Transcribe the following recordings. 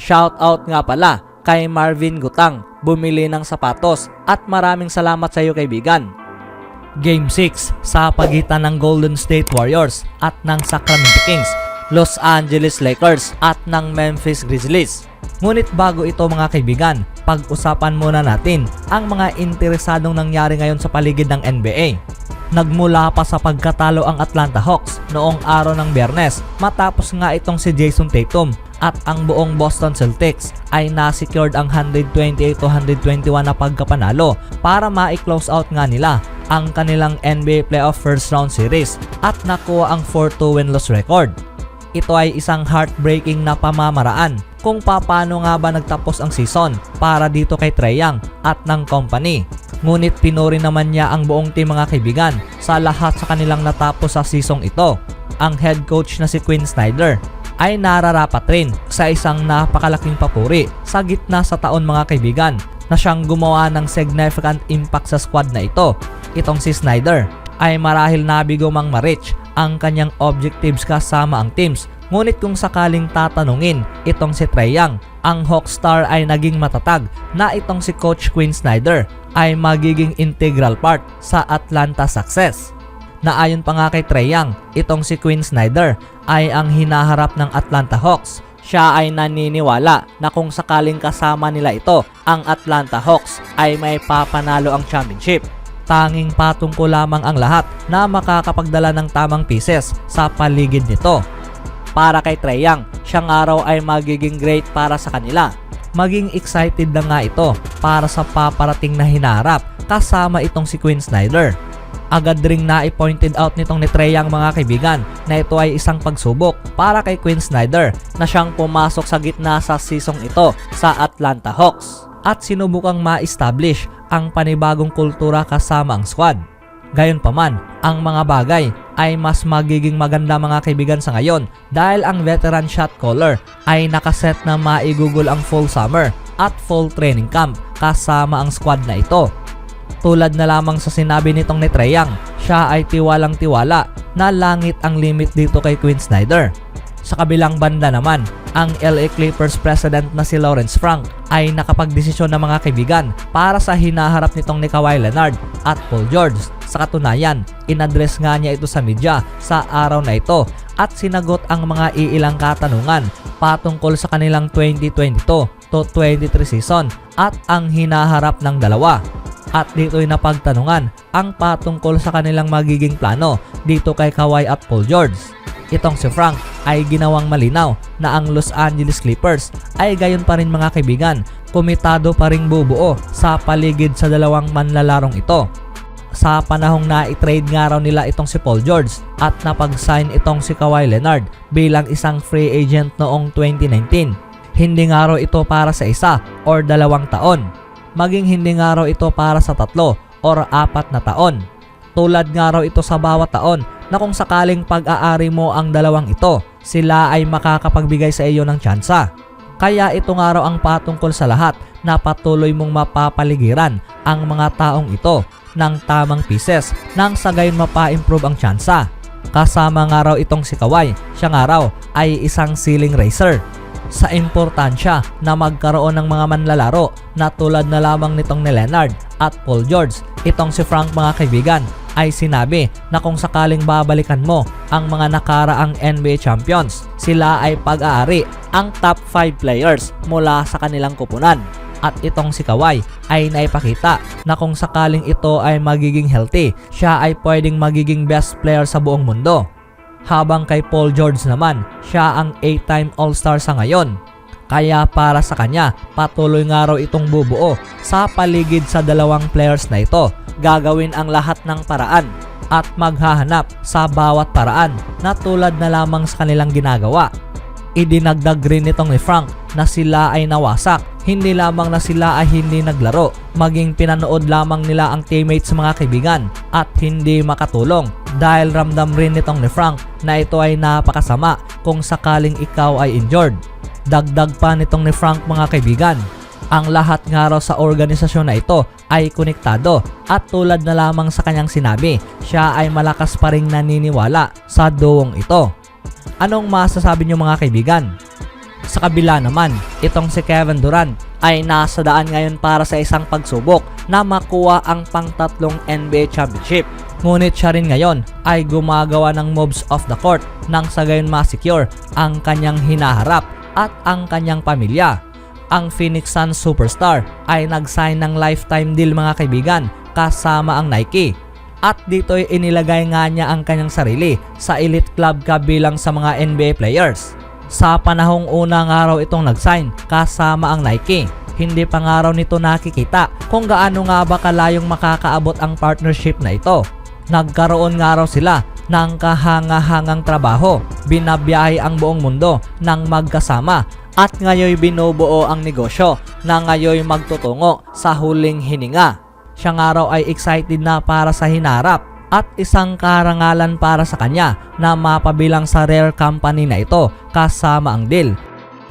Shoutout nga pala kay Marvin Gutang, bumili ng sapatos, at maraming salamat sa iyo kaibigan. Game 6 sa pagitan ng Golden State Warriors at ng Sacramento Kings, Los Angeles Lakers at ng Memphis Grizzlies. Ngunit bago ito mga kaibigan, pag-usapan muna natin ang mga interesadong nangyari ngayon sa paligid ng NBA. Nagmula pa sa pagkatalo ang Atlanta Hawks noong araw ng Biyernes matapos nga itong si Jason Tatum at ang buong Boston Celtics ay na-secured ang 128-121 na pagkapanalo para ma-close out nga nila ang kanilang NBA Playoff First Round Series at nakuha ang 4-2 win-loss record. Ito ay isang heartbreaking na pamamaraan kung paano nga ba nagtapos ang season para dito kay Trae Young at ng company. Ngunit pinuri naman niya ang buong team mga kaibigan sa lahat sa kanilang natapos sa season ito. Ang head coach na si Quinn Snyder ay nararapat rin sa isang napakalaking papuri sa gitna sa taon mga kaibigan na siyang gumawa ng significant impact sa squad na ito. Itong si Snyder ay marahil nabigo mang ma-reach ang kanyang objectives kasama ang teams. Ngunit kung sakaling tatanungin itong si Trae Young, ang Hawkstar ay naging matatag na itong si Coach Quinn Snyder ay magiging integral part sa Atlanta success. Na ayon pa nga kay Trae Young, itong si Quinn Snyder ay ang hinaharap ng Atlanta Hawks. Siya ay naniniwala na kung sakaling kasama nila ito, ang Atlanta Hawks ay may papanalo ang championship. Tanging patungkol lamang ang lahat na makakapagdala ng tamang pieces sa paligid nito. Para kay Trae Young, siyang araw ay magiging great para sa kanila. Maging excited na nga ito para sa paparating na hinaharap kasama itong si Quinn Snyder. Agad ring na-pointed out nitong ni Trae Young mga kaibigan na ito ay isang pagsubok para kay Quinn Snyder na siyang pumasok sa gitna sa season ito sa Atlanta Hawks at sinubukang ma-establish ang panibagong kultura kasama ang squad. Gayunpaman, ang mga bagay ay mas magiging maganda mga kaibigan sa ngayon dahil ang veteran shot caller ay nakaset na maigugol ang full summer at full training camp kasama ang squad na ito. Tulad na lamang sa sinabi nitong ni Trae Young, siya ay tiwalang-tiwala na langit ang limit dito kay Quinn Snyder. Sa kabilang banda naman, ang LA Clippers president na si Lawrence Frank ay nakapagdesisyon na mga kaibigan para sa hinaharap nitong ni Kawhi Leonard at Paul George. Sa katunayan, inadres nga niya ito sa media sa araw na ito at sinagot ang mga iilang katanungan patungkol sa kanilang 2022 to 23 season at ang hinaharap ng dalawa. At dito'y napagtanungan ang patungkol sa kanilang magiging plano dito kay Kawhi at Paul George. Itong si Frank ay ginawang malinaw na ang Los Angeles Clippers ay gayon pa rin mga kaibigan, komitado pa ring bubuo sa paligid sa dalawang manlalarong ito. Sa panahong na-trade nga raw nila itong si Paul George at napag-sign itong si Kawhi Leonard bilang isang free agent noong 2019. Hindi nga raw ito para sa 1 or 2 taon. Maging hindi nga raw ito para sa 3 or 4 na taon. Tulad nga raw ito sa bawat taon na kung sakaling pag-aari mo ang dalawang ito, sila ay makakapagbigay sa iyo ng tsansa. Kaya ito nga raw ang patungkol sa lahat na patuloy mong mapapaligiran ang mga taong ito ng tamang pieces nang sa gayon mapa-improve ang tsansa. Kasama nga raw itong si Kawhi, siya nga raw ay isang ceiling raiser. Sa importansya na magkaroon ng mga manlalaro na tulad na lamang nitong ni Leonard at Paul George, itong si Frank mga kaibigan ay sinabi na kung sakaling babalikan mo ang mga nakaraang NBA champions, sila ay pag-aari ang top 5 players mula sa kanilang kupunan. At itong si Kawhi ay naipakita na kung sakaling ito ay magiging healthy, siya ay pwedeng magiging best player sa buong mundo. Habang kay Paul George naman, siya ang 8-time All-Star sa ngayon. Kaya para sa kanya, patuloy nga raw itong bubuo sa paligid sa dalawang players na ito. Gagawin ang lahat ng paraan at maghahanap sa bawat paraan na tulad na lamang sa kanilang ginagawa. Idinagdag rin nitong ni Frank na sila ay nawasak. Hindi lamang na sila ay hindi naglaro, maging pinanood lamang nila ang teammates mga kaibigan at hindi makatulong. Dahil ramdam rin nitong ni Frank na ito ay napakasama kung sakaling ikaw ay injured. Dagdag pa nitong ni Frank mga kaibigan, ang lahat nga raw sa organisasyon na ito ay konektado at tulad na lamang sa kanyang sinabi, siya ay malakas pa ring naniniwala sa duong ito. Anong masasabi niyo mga kaibigan? Sa kabila naman, itong si Kevin Durant ay nasa daan ngayon para sa isang pagsubok na makuha ang pang-tatlong NBA Championship. Ngunit siya rin ngayon ay gumagawa ng moves off the court nang sa gayon ma-secure ang kanyang hinaharap at ang kanyang pamilya. Ang Phoenix Suns superstar ay nag-sign ng lifetime deal mga kaibigan kasama ang Nike. At dito'y inilagay nga niya ang kanyang sarili sa elite club kabilang sa mga NBA players. Sa panahong unang araw itong nag-sign kasama ang Nike, hindi pa nga raw nito nakikita kung gaano nga ba kalayong makakaabot ang partnership na ito. Nagkaroon nga raw sila ng kahanga-hangang trabaho, binabiyahe ang buong mundo ng magkasama at ngayoy binubuo ang negosyo na ngayoy magtutungo sa huling hininga. Siya nga raw ay excited na para sa hinarap at isang karangalan para sa kanya na mapabilang sa rare company na ito kasama ang deal.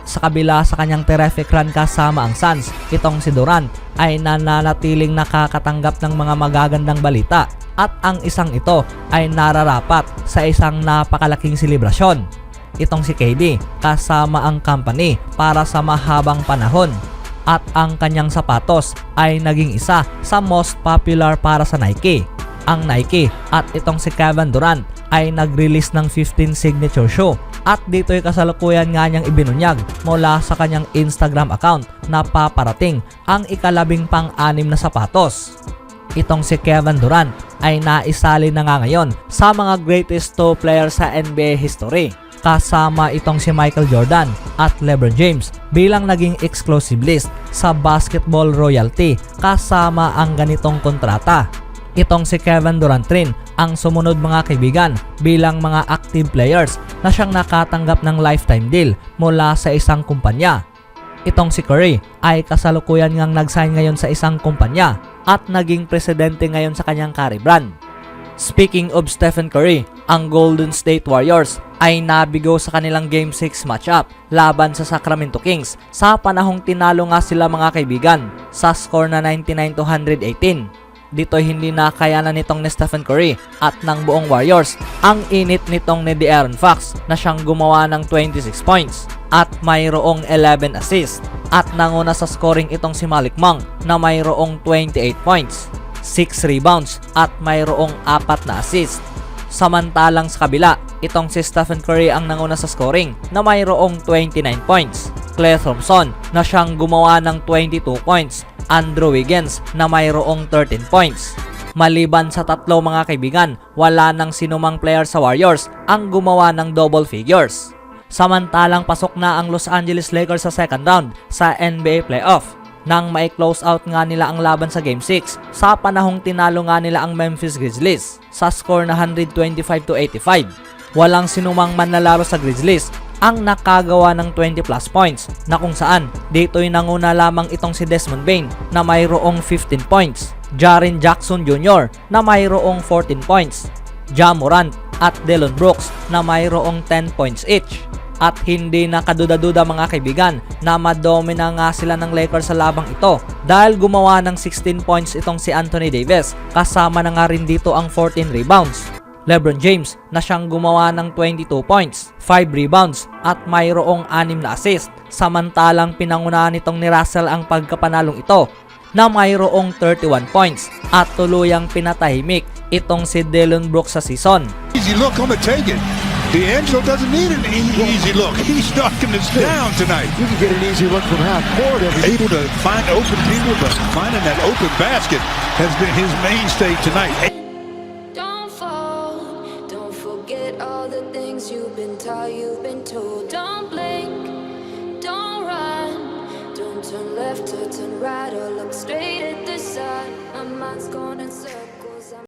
Sa kabila sa kanyang terrific run kasama ang Suns, itong si Durant ay nananatiling nakakatanggap ng mga magagandang balita at ang isang ito ay nararapat sa isang napakalaking selebrasyon. Itong si KD kasama ang company para sa mahabang panahon at ang kanyang sapatos ay naging isa sa most popular para sa Nike. Ang Nike at itong si Kevin Durant ay nag-release ng 15 signature shoe at dito'y kasalukuyan nga niyang ibinunyag mula sa kanyang Instagram account na paparating ang ikalabing pang-anim na sapatos. Itong si Kevin Durant ay naisali na nga ngayon sa mga greatest 2 players sa NBA history, kasama itong si Michael Jordan at LeBron James bilang naging exclusive list sa basketball royalty kasama ang ganitong kontrata. Itong si Kevin Durant rin ang sumunod mga kaibigan bilang mga active players na siyang nakatanggap ng lifetime deal mula sa isang kumpanya. Itong si Curry ay kasalukuyan ngang nag-sign ngayon sa isang kumpanya at naging presidente ngayon sa kanyang Curry brand. Speaking of Stephen Curry, ang Golden State Warriors ay nabigo sa kanilang Game 6 matchup laban sa Sacramento Kings sa panahong tinalo nga sila mga kaibigan sa score na 99-118. Dito'y hindi na kayanan nitong ni Stephen Curry at ng buong Warriors ang init nitong ni De'Aaron Fox na siyang gumawa ng 26 points at mayroong 11 assists at nanguna sa scoring itong si Malik Monk na mayroong 28 points, 6 rebounds at mayroong 4 na assist. Samantalang sa kabila, itong si Stephen Curry ang nanguna sa scoring na mayroong 29 points, Klay Thompson na siyang gumawa ng 22 points, Andrew Wiggins na mayroong 13 points. Maliban sa tatlo mga kaibigan, wala nang sinumang player sa Warriors ang gumawa ng double figures. Samantalang pasok na ang Los Angeles Lakers sa second round sa NBA playoff nang mai-close out nga nila ang laban sa Game 6 sa panahong tinalo nga nila ang Memphis Grizzlies sa score na 125-85. Walang sinumang manlalaro sa Grizzlies ang nakagawa ng 20 plus points na kung saan dito'y nanguna lamang itong si Desmond Bane na mayroong 15 points, Jaren Jackson Jr. na mayroong 14 points, Ja Morant at Dillon Brooks na mayroong 10 points each. At hindi nakaduda-duda mga kaibigan na madomina nga sila ng Lakers sa labang ito dahil gumawa ng 16 points itong si Anthony Davis, kasama na nga rin dito ang 14 rebounds. LeBron James na siyang gumawa ng 22 points, 5 rebounds at mayroong 6 na assist. Samantalang pinangunahan nitong ni Russell ang pagkapanalong ito na mayroong 31 points at tuluyang pinatahimik itong si Dillon Brooks sa season. Easy look on the take it. D'Angelo doesn't need an easy look. He's knocking this down tonight. You can get an easy look from half court. Able to find open people, but finding that open basket has been his mainstay tonight. All the things you've been taught, you've been told. Don't blink, don't run, don't turn left or turn right or look straight at the sun. My mind's going in circles.